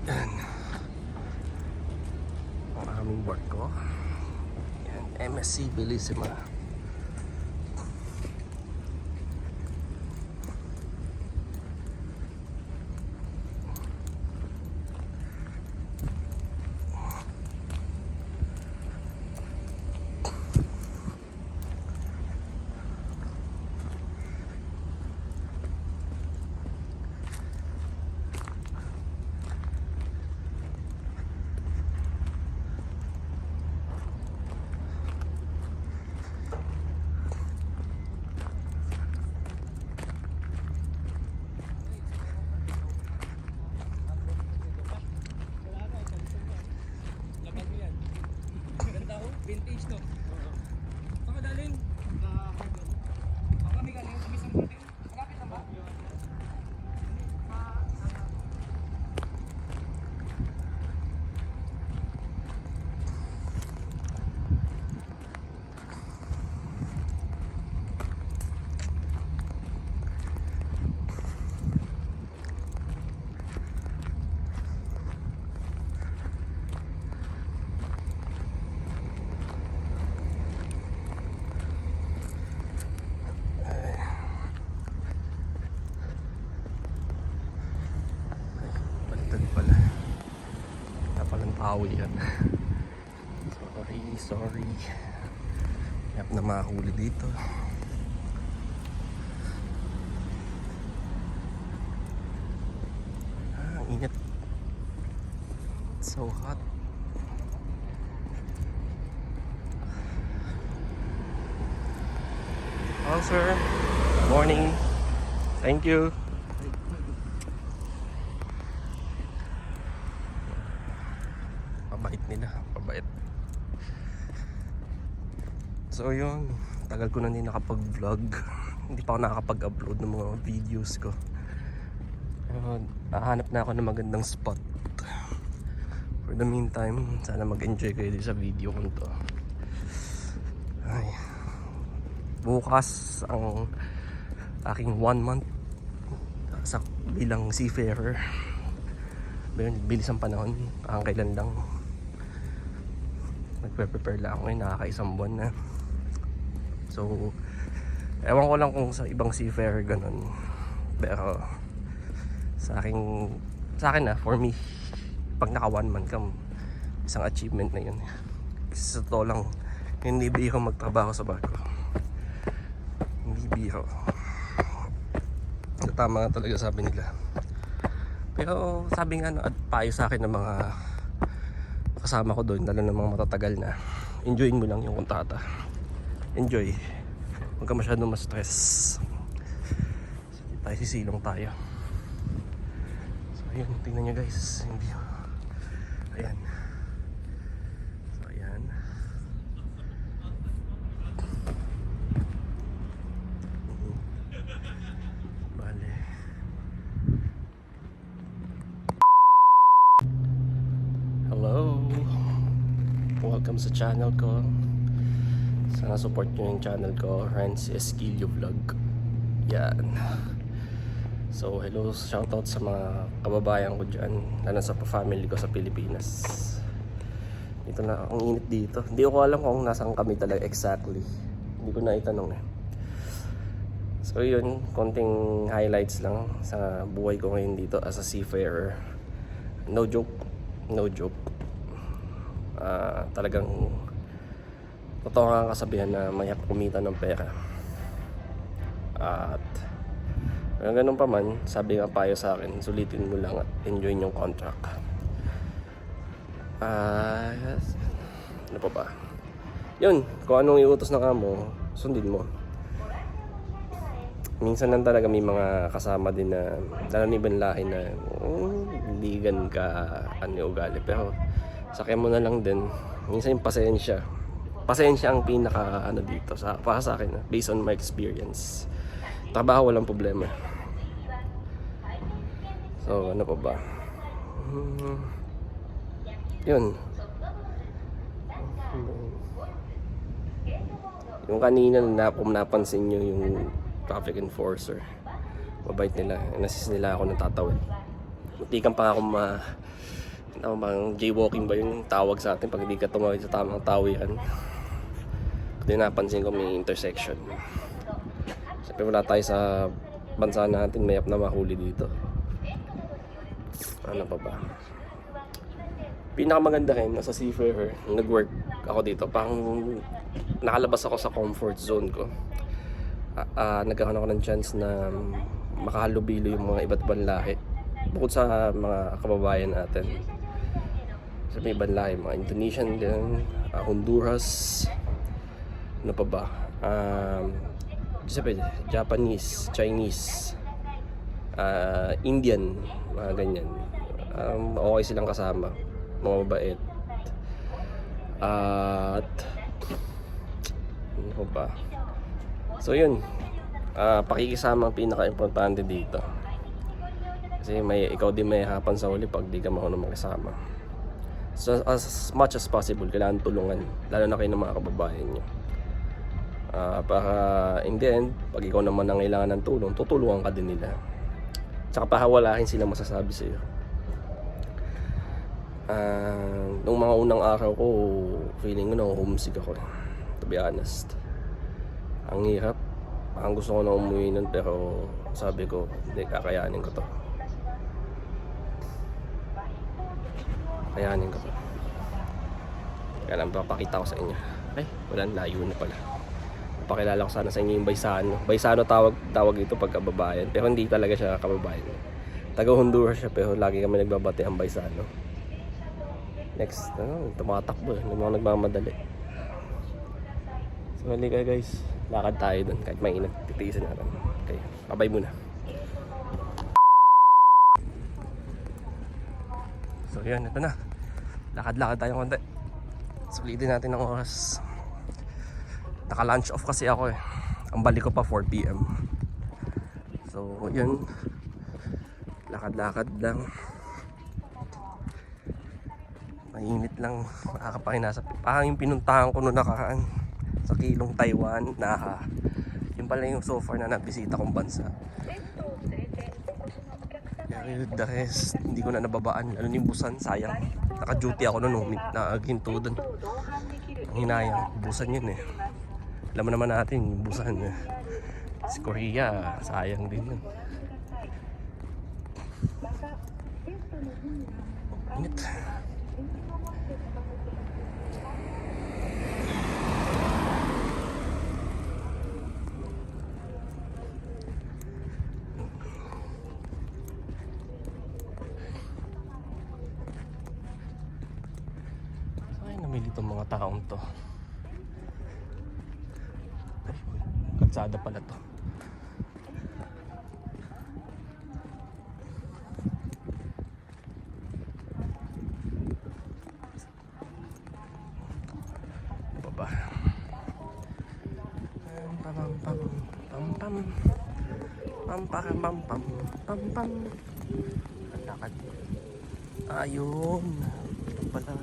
Yan. Ang aming barko. Yan, MSC Bellissima. Vintage no? Saka galing? Kami galing, kami sa morning. Malapit na ba? Pawi yan. Sorry. Yap na makahuli dito. Ang init. It's so hot. Hello sir. Morning. Thank you. Pabait nila, pabait. So yun, tagal ko na din nakapag-vlog. Hindi pa ako nakakapag-upload ng mga videos ko. Pero hahanap na ako ng magandang spot. For the meantime, sana mag-enjoy kayo sa video ko to. Ay. Bukas ang aking 1 month sa bilang seafarer. Bilis ang panahon, ang kailan lang. Nagpe-prepare lang ako ngayon, nakakaisang buwan na. So, ewan ko lang kung sa ibang seafarer ganun. Pero sa akin na, for me, pag naka 1 month ka, isang achievement na yun. Kasi sa totoo lang, hindi biro magtrabaho sa barko. Hindi biro. Tama nga talaga sabi nila. Pero sabi nga, payo sa akin ng mga kasama ko doon, lalo ng mga matatagal na, enjoyin mo lang yung kontata. Enjoy. Huwag ka masyadong ma-stress. So, sisilong tayo. So ayun, tingnan nyo guys, hindi. Ayan. So ayan. Bale. Hello. Welcome sa channel ko. Sana support nyo yung channel ko, Renz Esquilio Vlog. Yan. So hello, shoutout sa mga kababayan ko dyan, lalo sa family ko sa Pilipinas. Dito na, ang init dito. Hindi ko alam kung nasaan kami talaga exactly. Hindi ko na itanong eh. So yun, konting highlights lang sa buhay ko ngayon dito as a seafarer. No joke. Talagang totoo nga kasabihan na mayap kumita ng pera. At ganun pa man, sabi nga payo sa akin, sulitin mo lang at enjoy yung contract. Yes. Ano pa ba? Yun, kung anong iutos ng amo, sundin mo. Minsan lang talaga may mga kasama din na lalo na ibang lahi na ligan ka ugali, pero sakyan mo na lang din. Minsan yung pasensya ang pinaka dito para sa akin, based on my experience. Trabaho walang problema. So ano pa ba? Yun. Yung kanina kung napansin nyo yung traffic enforcer, mabait nila, inassist nila ako ng tatawid. Muntikan pa ako ano bang jaywalking ba yung tawag sa atin pag hindi ka tumawid sa tamang tawiran. Hindi napansin ko may intersection. Siyempre wala tayo sa bansa natin, mayap na mahuli dito. Ano pa ba? Pinakamaganda rin, nasa Seafarer, nag-work ako dito. Parang nakalabas ako sa comfort zone ko. Nagkaroon ako ng chance na makahalubilo yung mga iba't ibang lahi. Bukod sa mga kababayan natin. Sa may ibang lahi, mga Indonesian din, Honduras, ano pa ba? Siyempre, Japanese, Chinese, Indian, mga ganyan. Okay silang kasama, mga mabait. At ano ba? So yun, pakikisama ang pinaka-importante dito. Kasi ikaw din may hapan sa huli pag di ka marunong makisama. So as much as possible, kailangan tulungan, lalo na kayo ng mga kababayan nyo. Para in the end, pag ikaw naman ang kailangan ng tulong, tutulungan ka din nila. Tsaka pahawalahin sila masasabi sa iyo. Nung mga unang araw ko, feeling ko na homesick ako, to be honest. Ang hirap. Ang gusto ko na umuwi nun, pero sabi ko, hindi, kakayanin ko to. Kakayanin ko to. Kaya lang papakita ko sa inyo. Ay, walang layo na pala. Pakilala ko sana sa inyo yung Baisano. Baisano tawag ito pagka kababayan, pero hindi talaga siya kababayan. Taga Honduras siya, pero lagi kami nagbabate ang Baisano. Next, tumatakbo eh, ng mga nagmamadali. So halika guys, lakad tayo dun kahit mainit, titiisin natin. Okay, bye-bye muna. So yan, ito na. Lakad-lakad tayo konti. Sulitin natin ang oras. Naka-lunch off kasi ako eh. Ang balik ko pa 4 PM. So yun, lakad-lakad lang. Mainit lang, makakapakinasa. Parang yung pinuntahan ko noong nakaraan sa Kilong, Taiwan, na yun pala yung so far na nabisita kong bansa. Pero the rest, hindi ko na nababaan. Lalo yung Busan, sayang. Naka-duty ako noon, nakaginto doon. Ang hinayang, Busan yun eh. Alam mo naman natin, yung Busan eh. Si Korea, sayang din yun. Init. Namili itong mga taong to. Kalsada pala to. Baba. Pam. Ang lakad. Ayun. Ito pala.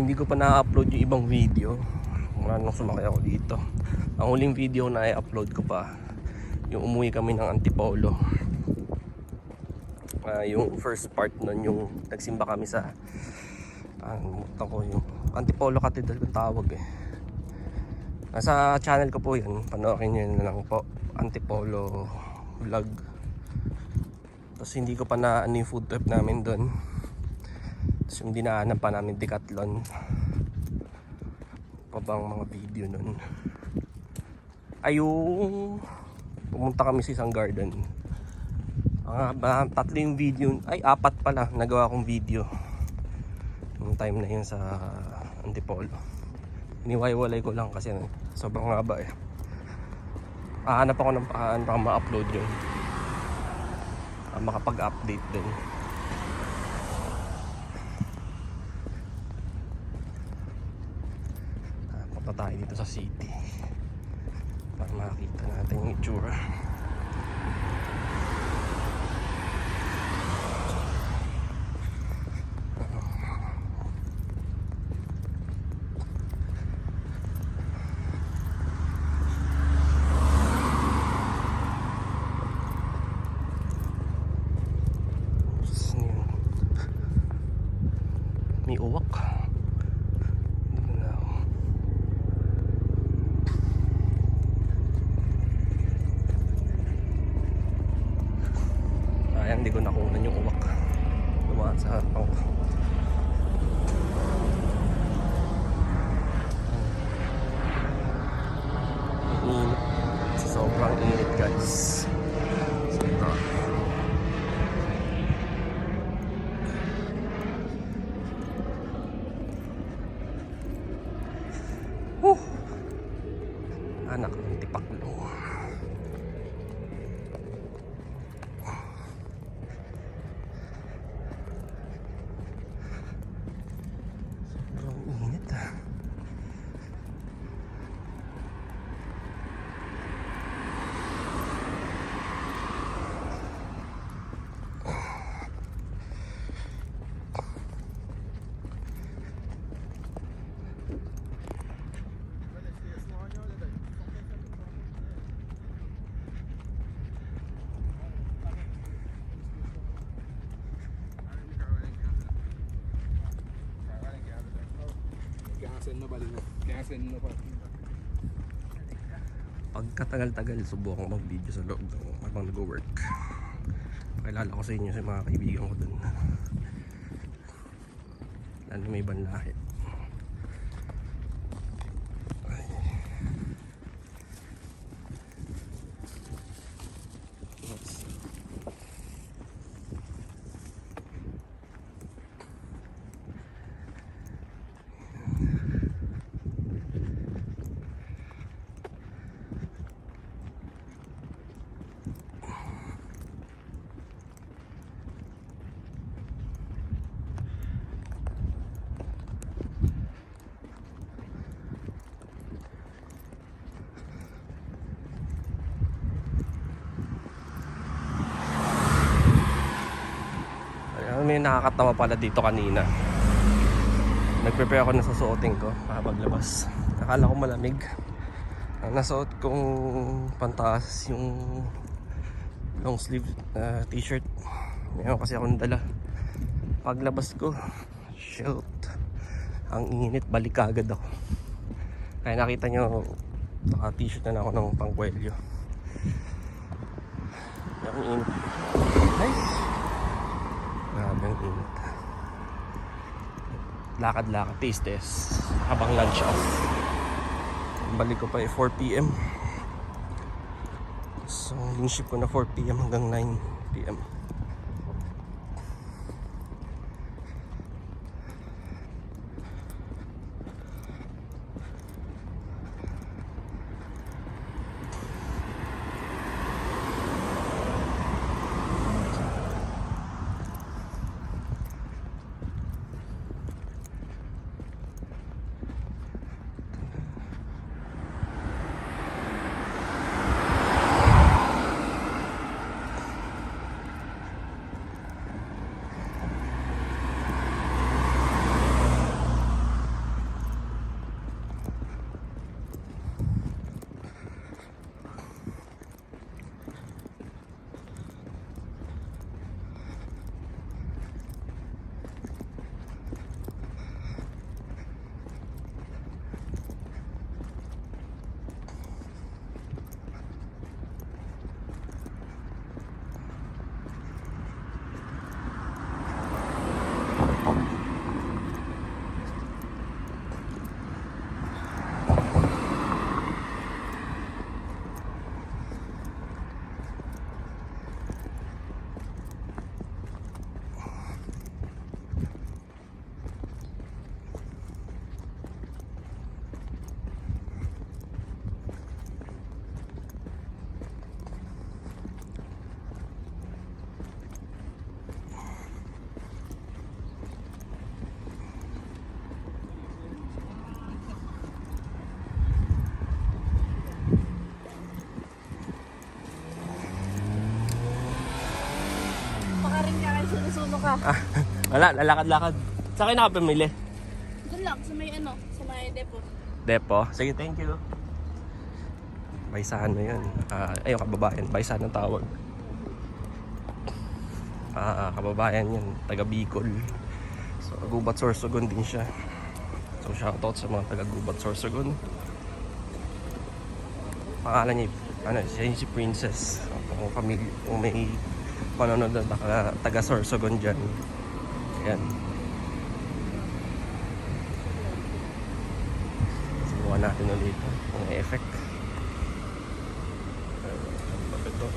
Hindi ko pa na-upload yung ibang video mula nung sumakay ako dito. Ang huling video na i-upload ko pa, yung umuwi kami ng Antipolo. Yung first part nun, yung nagsimba kami sa yung Antipolo Cathedral kung tawag eh. Nasa channel ko po yun, panoorin nyo na lang po, Antipolo vlog. Tapos hindi ko pa na yung food trip namin doon. Tapos yung dinaanan pa namin Decathlon. Pa bang mga video nun. Ayun, pumunta kami sa isang garden. Tatlo yung video, ay 4 pala nagawa kong video yung time na yun sa Antipolo. Iniwaiwalay ko lang kasi sobrang haba eh. Hanap ako ng paraan para ma-upload yun, makapag-update din. Punta tayo dito sa city para makita natin yung itsura. May uwak. Dito na ako. Ayan, hindi ko nakunan yung uwak. Dumaan sa harapan ko. Ang init. Sobrang init, guys. Sobrang. Anak ng tipaklo. Sobrang init ah. Gasin mo pa. Pagkatagal-tagal, subukan ko mag-video sa loob habang nag-work. Pakilala ko sa inyo sa mga kaibigan ko dun. Lalo may ibang lahi. Ay. Oops. May nakakatawa pala dito kanina. Nag-prepare ako na susuotin ko para paglabas. Akala ko malamig. Ang nasuot kong pantaas yung long sleeve t-shirt. Ngayon kasi ako nadala. Paglabas ko, shoot, ang init, balik agad ako. Kaya nakita nyo, naka t-shirt na ako ng pangkwelyo. Ang init. Nice. Grabe ang init. Lakad-lakad, taste test habang lunch off. Balik ko pa 4 PM. So yung shift ko na 4 PM hanggang 9 PM. ka? Wala, lalakad-lakad. Sa akin ako pamili. Doon lang, sa may ano, sa may depo. Depo. Sige, thank you. Baysano yun. Ayun, kababayan. Baysano ang tawag. Kababayan yun. Taga Bicol. So, Gubat Sorsogon din siya. So, shoutout sa mga taga Gubat Sorsogon. Pangalan niya, siya yung si Princess. Kung pamilya, kung may panonood na taga Sorsogon dyan. Ayan. Subukan natin ulit ang effect. Ito.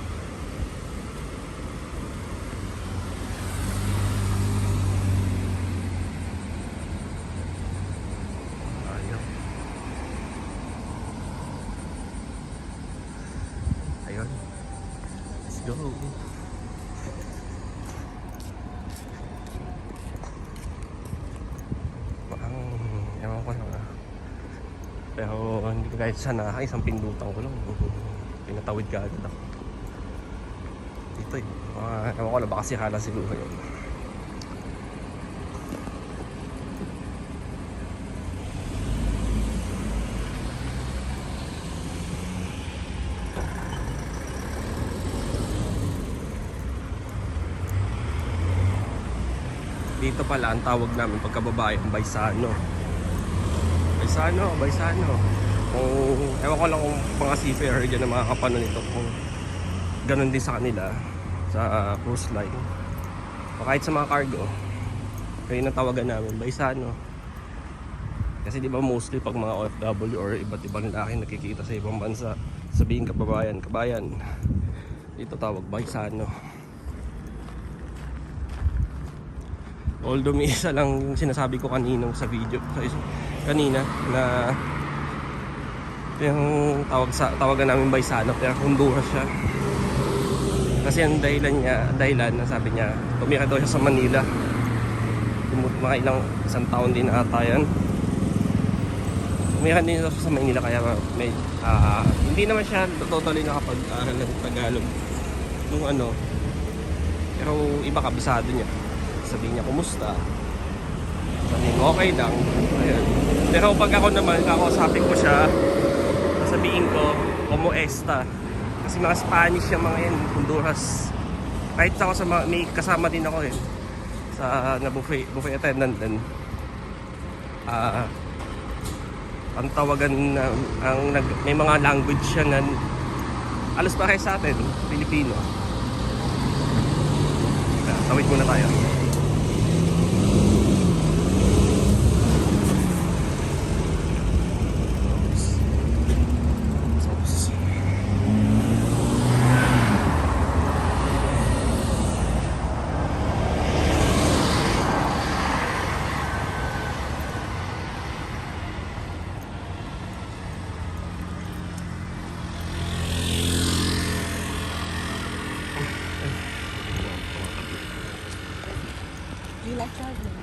Ayun. Let's go. Ewan ko na. Pero hindi ko kahit sana isang pindutan ko lang. Pinatawid ka agad ako. Dito eh. Ewan ko na baka sikala siguro yun. Dito pala ang tawag namin pagkababayan, Baysano. Baysano. Kung, ewan ko lang kung mga seafarer dyan na mga kapano nito, kung ganun din sa kanila sa cruise line o kahit sa mga cargo, kaya nang tawagan namin Baysano. Kasi di ba mostly pag mga OFW or iba't ibang lalaki nakikita sa ibang bansa, sabihin kabayan, dito tawag Baysano. Although may isa lang yung sinasabi ko kanina sa video kanina na yung tawagan namin Baysano pero Honduras siya. Kasi ang dahilan na sabi niya, tumira daw siya sa Manila. Mga isang taon din ata yan. Tumira din siya sa Manila kaya may, hindi naman siya totally nakapag-aral ng Tagalog. Yung ano, pero iba kabisado niya. Sabihin niya kumusta, sabihin ko okay lang. Ayan. Pero pag ako naman kakausapin ko siya, sabihin ko como esta, kasi mga Spanish yung mga yan, Honduras. Kahit ako sa may kasama din ako sa na buffet attendant din. Ang tawagan may mga language siya na alas pares sa atin, Filipino. Tawid muna tayo. You like traveling?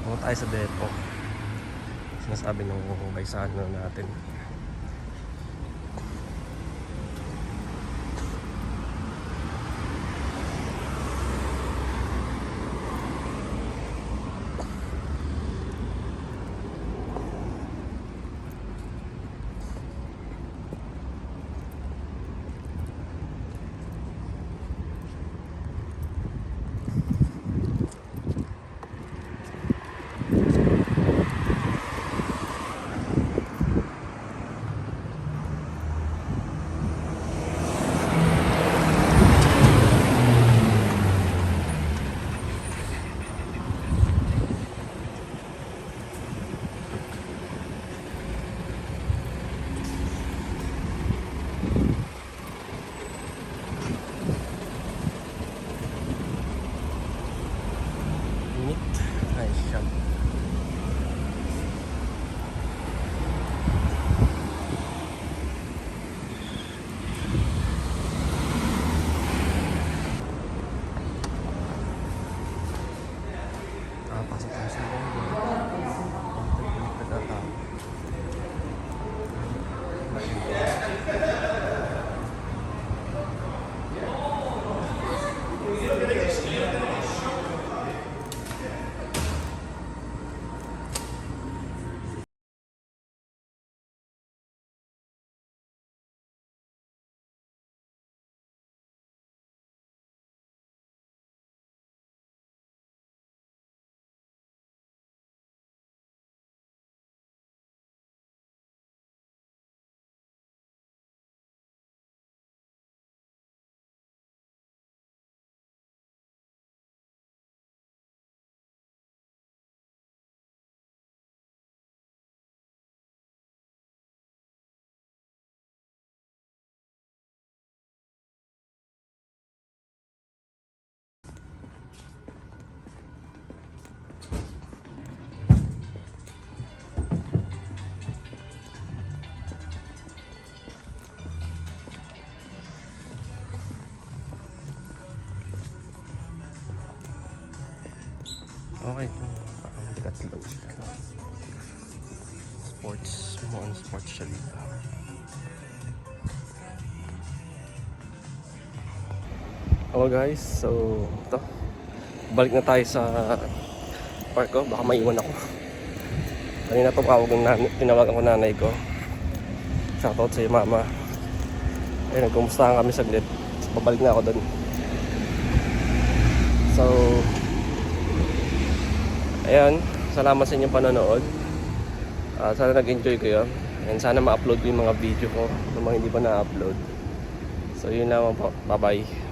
Punta tayo sa depo. Sinasabi ng Baysano natin. sports, mga sports siya dito. Hello guys, so ito, balik na tayo sa park ko, baka maiwan ako. Kanina tinawagan ko nanay ko. Shoutout sa iyo mama. Ayun, nagkumustahan kami saglit. Babalik na ako doon. So, ayan, salamat sa inyong panonood. Sana nag-enjoy kayo. And sana ma-upload ko yung mga video ko ng mga hindi pa na-upload. So, yun naman po. Bye-bye.